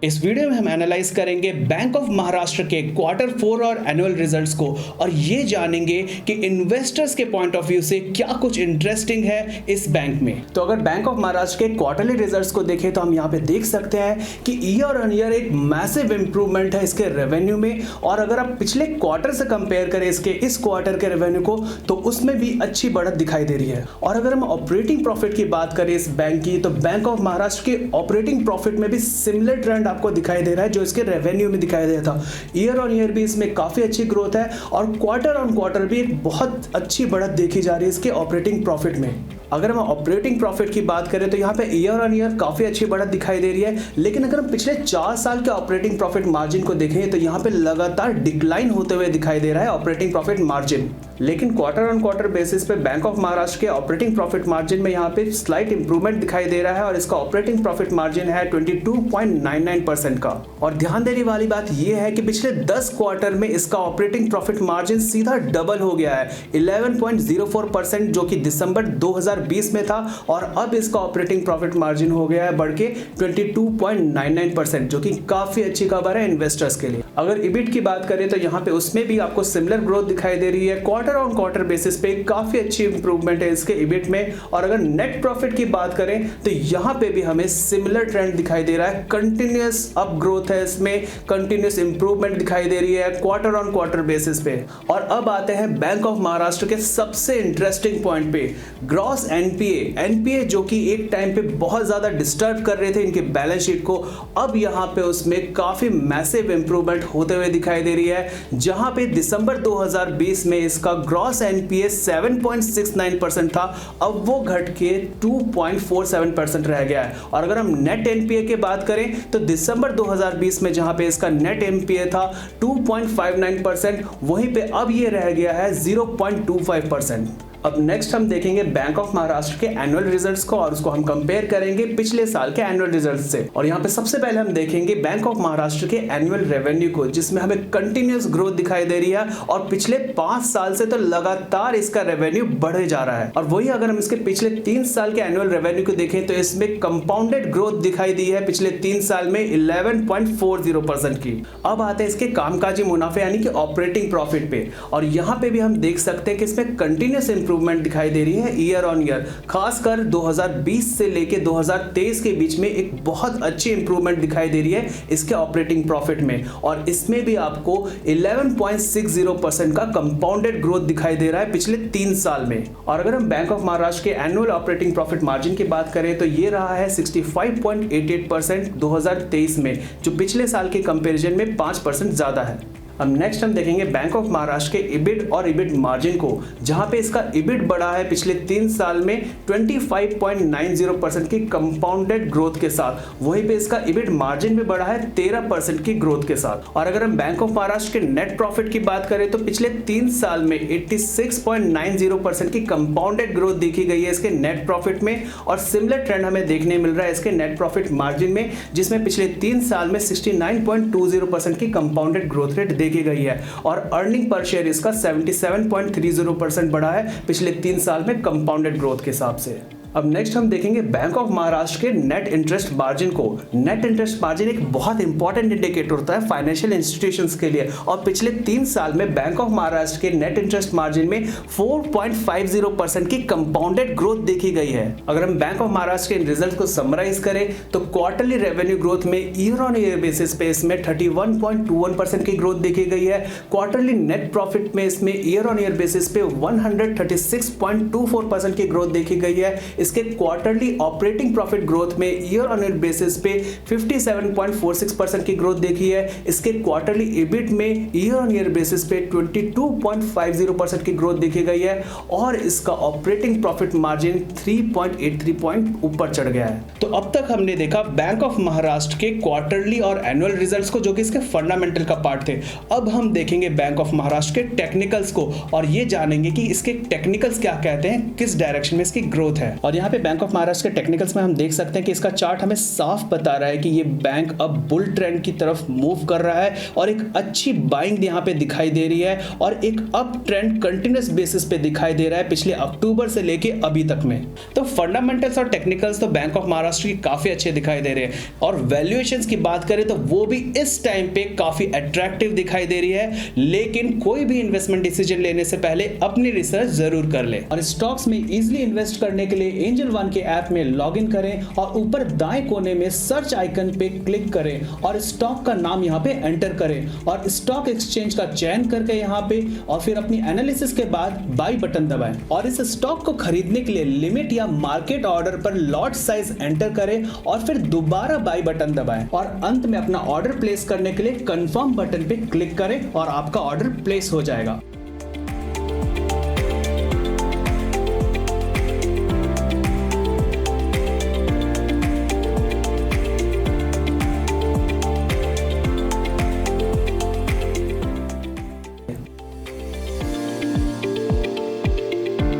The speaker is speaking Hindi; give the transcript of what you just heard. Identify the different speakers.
Speaker 1: इस वीडियो में हम एनालाइज करेंगे बैंक ऑफ महाराष्ट्र के क्वार्टर 4 और एनुअल रिजल्ट्स को और ये जानेंगे कि इन्वेस्टर्स के पॉइंट ऑफ व्यू से क्या कुछ इंटरेस्टिंग है इस बैंक में। तो अगर बैंक ऑफ महाराष्ट्र के क्वार्टरली रिजल्ट्स को देखें तो हम यहाँ पे देख सकते हैं कि ईयर ऑन ईयर एक मैसिव इंप्रूवमेंट है इसके रेवेन्यू में, और अगर आप पिछले क्वार्टर से कंपेयर करें इसके इस क्वार्टर के रेवेन्यू को तो उसमें भी अच्छी बढ़त दिखाई दे रही है। और अगर हम ऑपरेटिंग प्रॉफिट की बात करें इस बैंक की तो बैंक ऑफ महाराष्ट्र के ऑपरेटिंग प्रॉफिट में भी सिमिलर ट्रेंड आपको दिखाई दे रहा है जो इसके रेवेन्यू में दिखाई दे रहा था। ईयर ऑन ईयर भी इसमें काफी अच्छी ग्रोथ है और क्वार्टर ऑन क्वार्टर भी एक बहुत अच्छी बढ़त देखी जा रही है इसके ऑपरेटिंग प्रॉफिट में। अगर हम ऑपरेटिंग प्रॉफिट की बात करें तो यहाँ पे ईयर ऑन ईयर काफी अच्छी बढ़त दिखाई दे रही है, लेकिन अगर हम पिछले 4 साल के ऑपरेटिंग प्रॉफिट मार्जिन को देखें तो यहाँ पे लगातार डिक्लाइन होते हुए दिखाई दे रहा है ऑपरेटिंग प्रॉफिट मार्जिन। लेकिन क्वार्टर ऑन क्वार्टर बेसिस पे बैंक ऑफ महाराष्ट्र के ऑपरेटिंग प्रॉफिट मार्जिन में यहाँ पे स्लाइट इंप्रूवमेंट दिखाई दे रहा है और इसका ऑपरेटिंग प्रॉफिट मार्जिन है 22.99% का। और ध्यान देने वाली बात यह है कि पिछले 10 क्वार्टर में इसका ऑपरेटिंग प्रॉफिट मार्जिन सीधा डबल हो गया है 11.04% जो कि दिसंबर 2020 में था, और अब इसका ऑपरेटिंग प्रॉफिट मार्जिन हो गया है बढ़ के 22.99% जो कि काफी अच्छी खबर है इन्वेस्टर्स के लिए। अगर इबिट की बात करें तो यहाँ पे उसमें भी आपको सिमिलर ग्रोथ दिखाई दे रही है, क्वार्टर ऑन क्वार्टर बेसिस पे काफी अच्छी इंप्रूवमेंट है इसके इबिट में। और अगर नेट प्रॉफिट की बात करें तो यहाँ पे भी हमें सिमिलर ट्रेंड दिखाई दे रहा है, कंटिन्यूअस अप ग्रोथ है इसमें, कंटिन्यूअस इंप्रूवमेंट दिखाई दे रही है क्वार्टर ऑन क्वार्टर बेसिस पे। और अब आते हैं बैंक ऑफ महाराष्ट्र के सबसे इंटरेस्टिंग पॉइंट पे, ग्रॉस एनपीए जो कि एक टाइम पे बहुत ज्यादा डिस्टर्ब कर रहे थे इनके बैलेंस शीट को, अब यहाँ पे उसमें काफी मैसिव इंप्रूवमेंट होते हुए दिखाई दे रही है, जहां पे दिसंबर 2020 में इसका ग्रॉस एनपीए 7.69% था, अब वो घट के 2.47% रह गया है। और अगर हम नेट एनपीए की बात करें तो दिसंबर 2020 में जहां पे इसका नेट एनपीए था 2.59%, वहीं पे अब ये रह गया है 0.25%। अब नेक्स्ट हम देखेंगे बैंक ऑफ महाराष्ट्र के एनुअल रिजल्ट्स को और उसको हम कंपेयर करेंगे पिछले साल के एनुअल रिजल्ट्स से। और यहाँ पे सबसे पहले हम देखेंगे बैंक ऑफ महाराष्ट्र के एनुअल रेवेन्यू को, जिसमें हमें कंटिन्यूअस ग्रोथ दिखाई दे रही है और पिछले 5 साल से तो लगातार इसका रेवेन्यू बढ़े जा रहा है। और वही अगर हम इसके पिछले 3 साल के एनुअल रेवेन्यू को देखें तो इसमें कंपाउंडेड ग्रोथ दिखाई दी है पिछले 3 साल में 11.40% की। अब आते हैं इसके कामकाजी मुनाफे यानी कि ऑपरेटिंग प्रॉफिट पे, और यहाँ पे भी हम देख सकते हैं कि इसमें कंटिन्यूअस इंप्रूवमेंट दिखाई दे रही है ईयर ऑन ईयर, खासकर 2020 से लेके 2023 के बीच में एक बहुत अच्छी इंप्रूवमेंट दिखाई दे रही है इसके ऑपरेटिंग प्रॉफिट में, और इसमें भी आपको 11.60% का कंपाउंडेड ग्रोथ दिखाई दे रहा है पिछले 3 साल में। और अगर हम बैंक ऑफ महाराष्ट्र के एनुअल ऑपरेटिंग प्रॉफिट मार्जिन की बात करें तो ये रहा है 65.88% 2023 में, जो पिछले साल के कंपैरिजन में 5% ज्यादा है। अब नेक्स्ट हम देखेंगे बैंक ऑफ महाराष्ट्र के इबिट और इबिट मार्जिन को, जहां पे इसका इबिट बढ़ा है पिछले 3 साल में 25.90% की कंपाउंडेड ग्रोथ के साथ, वहीं पे इसका इबिट मार्जिन भी बढ़ा है 13% की ग्रोथ के साथ। और अगर हम बैंक ऑफ महाराष्ट्र के नेट प्रॉफिट की बात करें तो पिछले 3 साल में 86.90% की कंपाउंडेड ग्रोथ देखी गई है इसके नेट प्रॉफिट में, और सिमिलर ट्रेंड हमें देखने मिल रहा है इसके नेट प्रॉफिट मार्जिन में, जिसमें पिछले 3 साल में 69.20% की कंपाउंडेड ग्रोथ रेट देखी गई है। और अर्निंग पर शेयर इसका 77.30% बढ़ा है पिछले 3 साल में कंपाउंडेड ग्रोथ के हिसाब से। अब नेक्स्ट हम देखेंगे बैंक ऑफ महाराष्ट्र के नेट इंटरेस्ट मार्जिन को। नेट इंटरेस्ट मार्जिन एक बहुत इंपॉर्टेंट इंडिकेटर होता है फाइनेंशियल इंस्टीट्यूशंस के लिए, और पिछले 3 साल में बैंक ऑफ महाराष्ट्र के नेट इंटरेस्ट मार्जिन में 4.50% की कंपाउंडेड ग्रोथ देखी गई है। अगर हम बैंक ऑफ महाराष्ट्र के रिजल्ट को समराइज करें तो क्वार्टरली रेवेन्यू ग्रोथ में ईयर ऑन ईयर बेसिस पे इसमें 31.21% की ग्रोथ देखी गई है। क्वार्टरली नेट प्रॉफिट में इसमें ईयर ऑन ईयर बेसिस पे 136.24% की ग्रोथ देखी गई है। इसके क्वार्टरली ऑपरेटिंग प्रॉफिट ग्रोथ में ईयर ऑन ईयर बेसिस पे 57.46% की ग्रोथ देखी है। इसके क्वार्टरली इबिट में ईयर ऑन ईयर बेसिस पे 22.50% की ग्रोथ देखी गई है, और इसका ऑपरेटिंग प्रॉफिट मार्जिन 3.83 पॉइंट ऊपर चढ़ गया है। तो अब तक हमने देखा बैंक ऑफ महाराष्ट्र के क्वार्टरली और एनुअल रिजल्ट्स को, जो कि इसके फंडामेंटल का पार्ट थे। अब हम देखेंगे बैंक ऑफ महाराष्ट्र के टेक्निकल्स को और ये जानेंगे कि इसके टेक्निकल्स क्या कहते हैं, किस डायरेक्शन में इसकी ग्रोथ है। और और यहाँ पे बैंक ऑफ महाराष्ट्र के टेक्निकल्स में हम देख सकते हैं कि इसका चार्ट हमें साफ बता रहा है कि ये बैंक अब बुल ट्रेंड की तरफ मूव कर रहा है और एक अच्छी बाइंग यहाँ पे दिखाई दे रही है और एक अप ट्रेंड कंटिन्यूस बेसिस पे दिखाई दे रहा है पिछले अक्टूबर से लेके अभी तक में। तो फंडामेंटल्स और टेक्निकल्स तो बैंक ऑफ महाराष्ट्र की काफी अच्छे दिखाई दे रहे हैं और वैल्यूएशंस की बात करें तो वो भी इस टाइम पे काफी अट्रैक्टिव दिखाई दे रही है। लेकिन कोई भी इन्वेस्टमेंट डिसीजन लेने से पहले अपनी रिसर्च जरूर कर ले और स्टॉक्स में इजीली इन्वेस्ट करने के लिए एंजल वन के ऐप में लॉग इन करें और ऊपर दाएं कोने में सर्च आइकन पे क्लिक करें और स्टॉक का नाम यहाँ पे एंटर करें और स्टॉक एक्सचेंज का चयन करके यहाँ पे और फिर अपनी एनालिसिस के बाद बाई बटन दबाएं और इस स्टॉक को खरीदने के लिए लिमिट या मार्केट ऑर्डर पर लॉट साइज एंटर करें और फिर दोबारा बाई बटन दबाएं और अंत में अपना ऑर्डर प्लेस करने के लिए कंफर्म बटन पे क्लिक करें और आपका ऑर्डर प्लेस हो जाएगा।